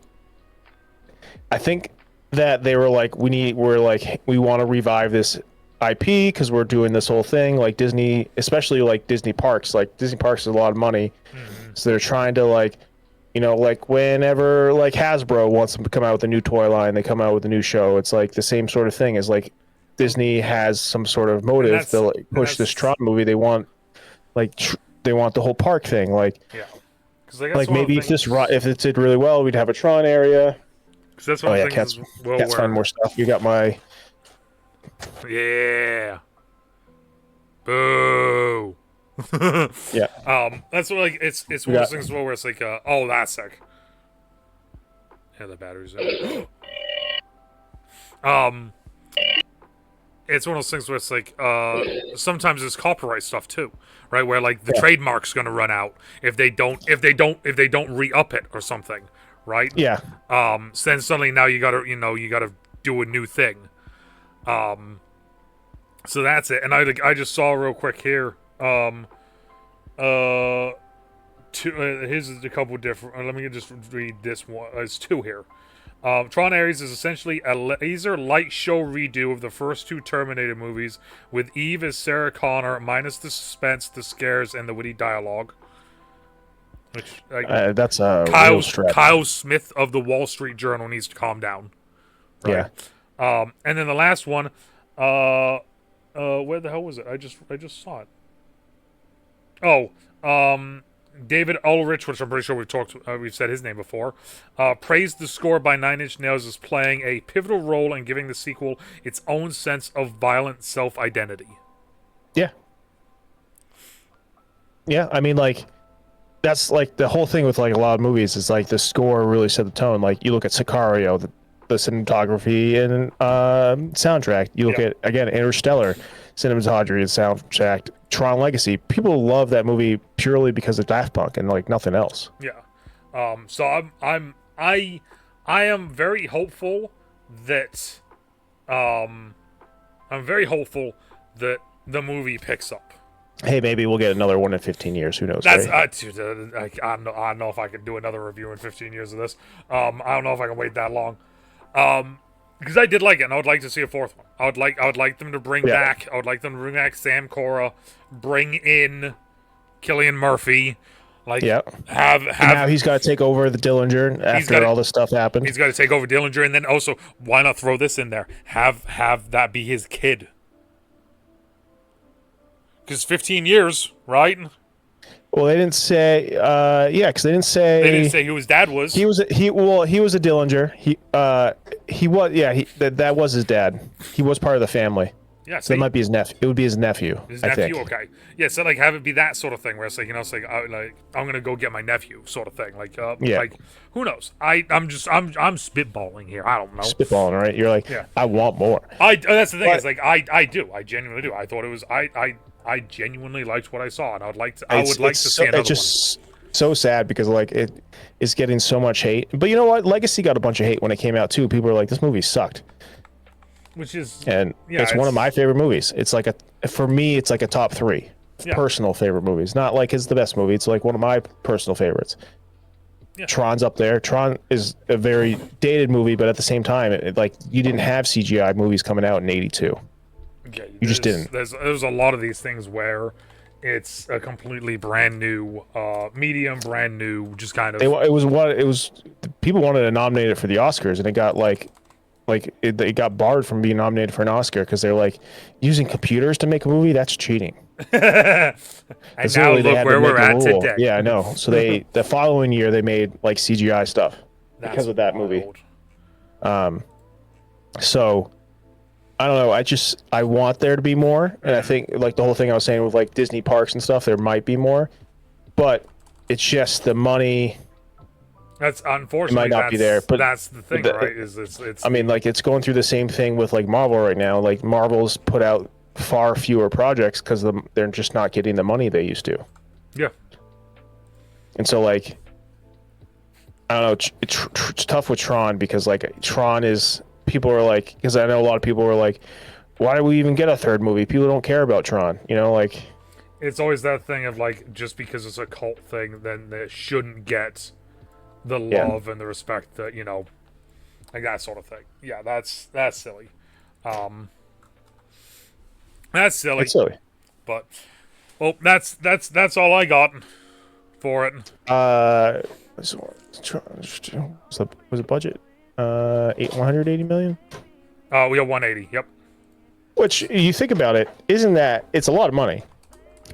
I think that they were like, we want to revive this IP because we're doing this whole thing like Disney, especially like Disney parks. Like Disney parks is a lot of money, so they're trying to like. Like whenever like Hasbro wants them to come out with a new toy line, they come out with a new show. It's like the same sort of thing as like Disney has some sort of motive to like push this Tron movie. They want they want the whole park thing. Like, yeah, because like maybe if it did really well, we'd have a Tron area. Because that's one of the things. Cats find more stuff. You got my. Yeah. Boo. Yeah. That's what, like, it's one of those things where it's like, oh, that's sick. Yeah, the battery's in. It's one of those things where it's like, sometimes it's copyright stuff too, right? Where like the trademark's gonna run out if they don't re-up it or something, right? Yeah. So then suddenly now you gotta do a new thing. So that's it. And I just saw real quick here. Here's a couple different. Let me just read this one. It's 2 here. Tron Ares is essentially a laser light show redo of the first 2 Terminator movies, with Eve as Sarah Connor, minus the suspense, the scares, and the witty dialogue. Which that's a real stretch. Kyle Smith of the Wall Street Journal needs to calm down. Right? Yeah. And then the last one. Where the hell was it? I just saw it. Oh, David Ulrich, which I'm pretty sure we've said his name before, praised the score by Nine Inch Nails as playing a pivotal role in giving the sequel its own sense of violent self-identity. Yeah. Yeah, I mean, like, that's like the whole thing with like a lot of movies is like the score really set the tone. Like, you look at Sicario, the cinematography and soundtrack. You look at, again, Interstellar, cinematography and soundtrack. Tron Legacy. People love that movie purely because of Daft Punk and like nothing else. Yeah. So I am very hopeful that the movie picks up. Hey, maybe we'll get another one in 15 years. Who knows? That's right? I don't know if I can do another review in 15 years of this. I don't know if I can wait that long. Because I did like it, and I would like to see a 4th one. I would like them to bring back. I would like them to bring back Sam Cora, bring in Cillian Murphy. Like, have now he's got to take over the Dillinger after all this stuff happened. He's got to take over Dillinger, and then also, why not throw this in there? Have that be his kid. Because 15 years, right? Well, they didn't say. Yeah, because they didn't say. They didn't say who his dad was. He was he was a Dillinger. He was that was his dad. He was part of the family. Yeah, so it might be his nephew. It would be his nephew. His I nephew, think. okay. Yeah, so like have it be that sort of thing where it's like it's like I'm gonna go get my nephew sort of thing. Like like who knows? I'm spitballing here. I don't know. Spitballing, right? You're like, I want more. That's the thing. Is like I do. I genuinely do. I thought it was I genuinely liked what I saw, and I would like to see another it's just so sad because like it is getting so much hate. But you know what? Legacy got a bunch of hate when it came out too. People were like, this movie sucked. Which is it's one of my favorite movies. It's like for me, it's like a top 3 personal favorite movies. Not like it's the best movie. It's like one of my personal favorites. Yeah. Tron's up there. Tron is a very dated movie, but at the same time, like you didn't have CGI movies coming out in '82. Yeah, you just didn't. There's a lot of these things where it's a completely brand new medium, brand new, just kind of. It was people wanted to nominate it for the Oscars, and it got it got barred from being nominated for an Oscar because they're like using computers to make a movie. That's cheating. And now look where we're at today. Yeah, I know. So the following year they made like CGI stuff because of that movie. So I don't know. I want there to be more, and I think like the whole thing I was saying with like Disney parks and stuff, there might be more, but it's just the money. That's unfortunately it might not be there, but that's the thing, right? It's. I mean, like it's going through the same thing with like Marvel right now. Like Marvel's put out far fewer projects because they're just not getting the money they used to. Yeah. And so like, I don't know. It's tough with Tron because like Tron is. People are like, because I know a lot of people were like, why do we even get a third movie? People don't care about Tron, you know, like. It's always that thing of like, just because it's a cult thing, then it shouldn't get the love and the respect that, you know, like that sort of thing. Yeah, that's silly. That's silly. It's silly. But, well, that's all I got for it. Was it budget? 180 million. We got 180. Yep. Which you think about it, isn't that it's a lot of money?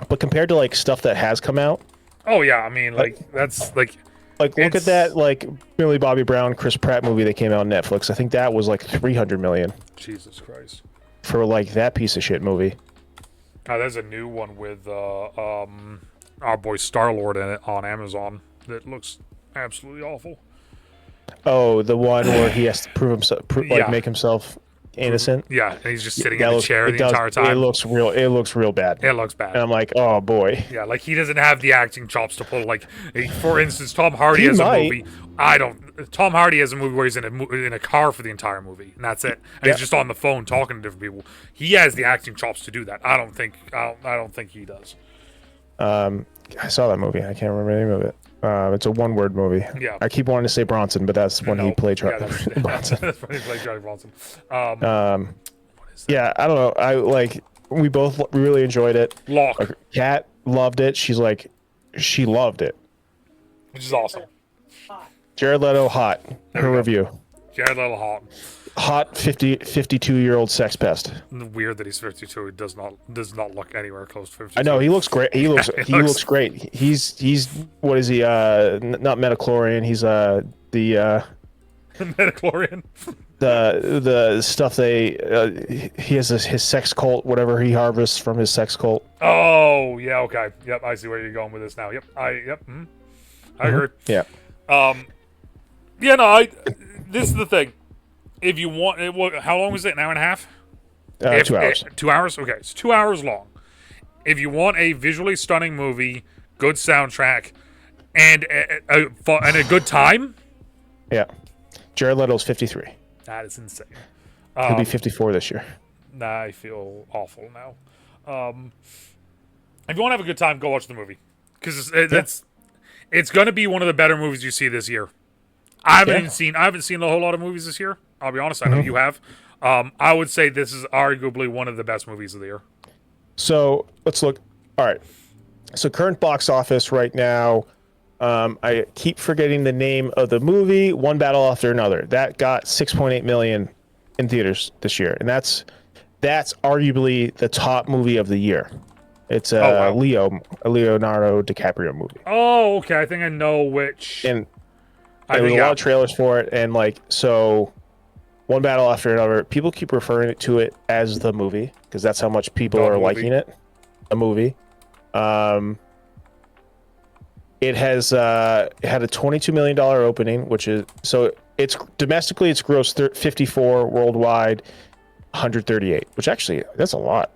But compared to like stuff that has come out. Oh yeah, I mean like that's like. Like look at that like Millie Bobby Brown, Chris Pratt movie that came out on Netflix. I think that was like 300 million. Jesus Christ. For like that piece of shit movie. Oh, there's a new one with our boy Star-Lord in it on Amazon that looks absolutely awful. Oh, the one where he has to prove himself, make himself innocent. Yeah, and he's just sitting in the chair the entire time. It looks real bad. It looks bad. And I'm like, oh boy. Yeah, like he doesn't have the acting chops to pull. Like, for instance, Tom Hardy has a movie. Tom Hardy has a movie where he's in a car for the entire movie, and that's it. And he's just on the phone talking to different people. He has the acting chops to do that. I don't think he does. I saw that movie. I can't remember the name of it. It's a one-word movie. Yeah. I keep wanting to say Bronson, but that's when he played Charlie Bronson. That's when he played Charlie Bronson. Yeah, I don't know. We both really enjoyed it. Locke. Kat loved it. She loved it. Which is awesome. Jared Leto, hot. Her review. Jared Leto, hot. Hot 52-year-old sex pest. Weird that he's 52. He does not look anywhere close to 52. I know, he looks great. He looks great. He's what is he? Not metachlorian. He's the metachlorian. The stuff he has his sex cult, whatever he harvests from his sex cult. Oh yeah, okay, yep. I see where you're going with this now. Yep, I agree. Yeah. Yeah, no, this is the thing. If you want, how long was it? An hour and a half? 2 hours. 2 hours? Okay, it's 2 hours long. If you want a visually stunning movie, good soundtrack, and a good time. Yeah. Jared Leto's 53. That is insane. He'll be 54 this year. I feel awful now. If you want to have a good time, go watch the movie. Because it's going to be one of the better movies you see this year. I haven't seen a whole lot of movies this year. I'll be honest. I know you have. I would say this is arguably one of the best movies of the year. So let's look. All right. So current box office right now. I keep forgetting the name of the movie. One Battle After Another. That got 6.8 million in theaters this year, and that's arguably the top movie of the year. It's wow. a Leonardo DiCaprio movie, Oh, okay. I think I know which. and I there was think a lot of trailers for it, and like so, one battle after another. People keep referring to it as the movie because that's how much people The are movie. liking it. A movie. It has it had a $22 million opening, which is so it's domestically it's grossed 54, worldwide 138, which actually that's a lot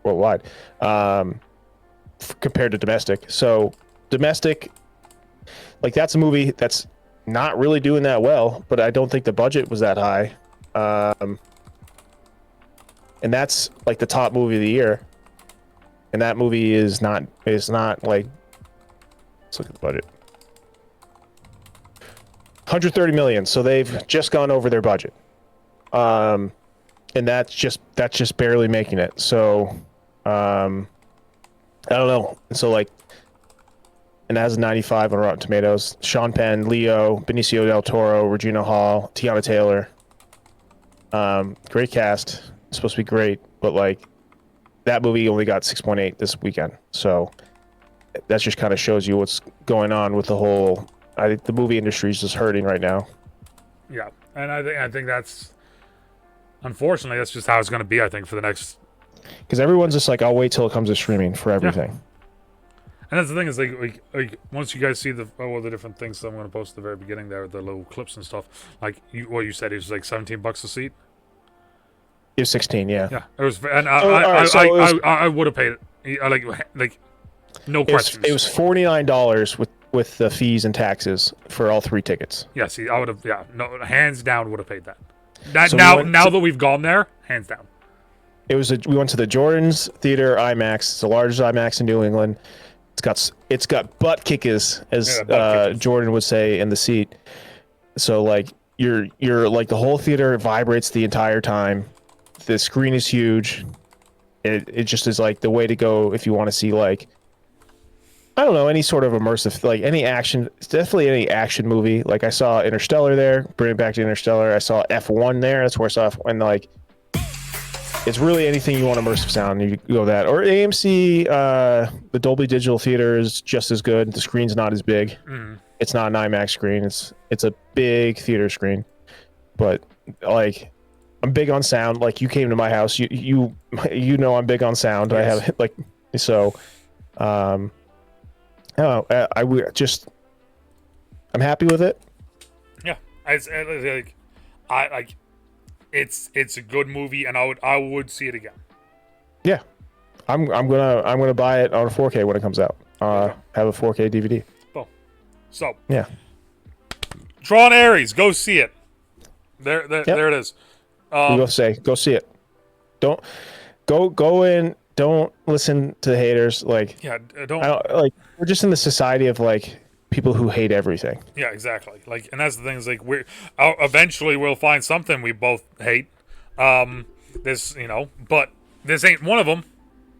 worldwide compared to domestic. So domestic, like that's a movie that's not really doing that well, but I don't think the budget was that high. And that's like the top movie of the year. And that movie is not like, let's look at the budget. 130 million. So they've just gone over their budget. And that's just barely making it. So I don't know. So like, and it has a 95 on Rotten Tomatoes. Sean Penn, Leo, Benicio del Toro, Regina Hall, Tiana Taylor. Great cast. It's supposed to be great, but like that movie only got 6.8 this weekend. So that just kind of shows you what's going on with the whole. I think the movie industry is just hurting right now. Yeah, and I think that's unfortunately that's just how it's going to be. I think for the next. Because everyone's just like, I'll wait till it comes to streaming for everything. Yeah. And that's the thing is like once you guys see the different things that I'm going to post at the very beginning there, the little clips and stuff. Like what you said, it was like $17 a seat. It was 16, yeah. Yeah, it was, and I would have paid it. Like no questions. It was $49 with the fees and taxes for all 3 tickets. Yeah, see, I would have. Yeah, no, hands down would have paid that. So now that we've gone there, hands down. We went to the Jordan's Theater IMAX. It's the largest IMAX in New England. It's got butt kickers, as Jordan would say in the seat. So like you're like the whole theater vibrates the entire time. The screen is huge. It just is like the way to go if you want to see like, I don't know, any sort of immersive, like any action. It's definitely any action movie. Like I saw Interstellar there. Bring it back to Interstellar. I saw F1 there. That's where I saw F1. Like it's really anything you want immersive sound. You go that or AMC. The Dolby Digital Theater is just as good. The screen's not as big. It's not an IMAX screen. It's a big theater screen, but like. I'm big on sound. Like you came to my house, you know I'm big on sound. Yes. I have like so. I'm happy with it. Yeah, it's a good movie, and I would see it again. Yeah, I'm gonna buy it on a 4K when it comes out. Have a 4K DVD. Boom. So yeah, Tron Ares, go see it. There it is. Go see it. Don't go in. Don't listen to the haters. Like don't like we're just in the society of like people who hate everything. Yeah, exactly. Like, and that's the thing is like eventually we'll find something we both hate. This but this ain't one of them.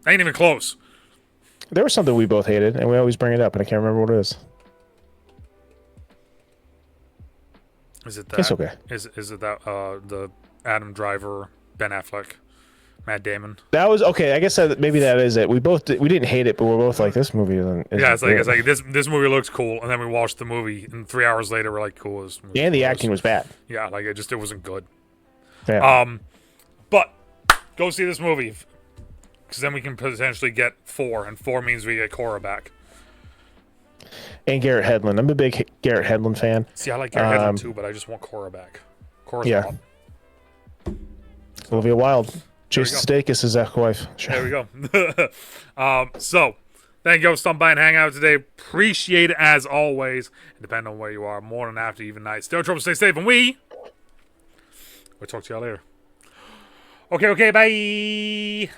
Ain't even close. There was something we both hated, and we always bring it up, and I can't remember what it is. Is it that? It's okay. Is it that the Adam Driver, Ben Affleck, Matt Damon? That was okay. I guess maybe that is it. We didn't hate it, but we're both like, this movie isn't. It's like this movie looks cool, and then we watched the movie, and 3 hours later we're like, cool. And the acting was bad. Yeah, like it wasn't good. Yeah. But go see this movie, because then we can potentially get 4, and 4 means we get Cora back. And Garrett Hedlund. I'm a big Garrett Hedlund fan. See, I like Garrett Hedlund too, but I just want Cora back. Cora's hot. Olivia Wilde. Jason Sudeikis is ex-wife. There we go. So, thank you for stopping by and hanging out today. Appreciate it as always. And depending on where you are, morning, after, even night. Stay out of trouble, stay safe, and we'll talk to y'all later. Okay, bye.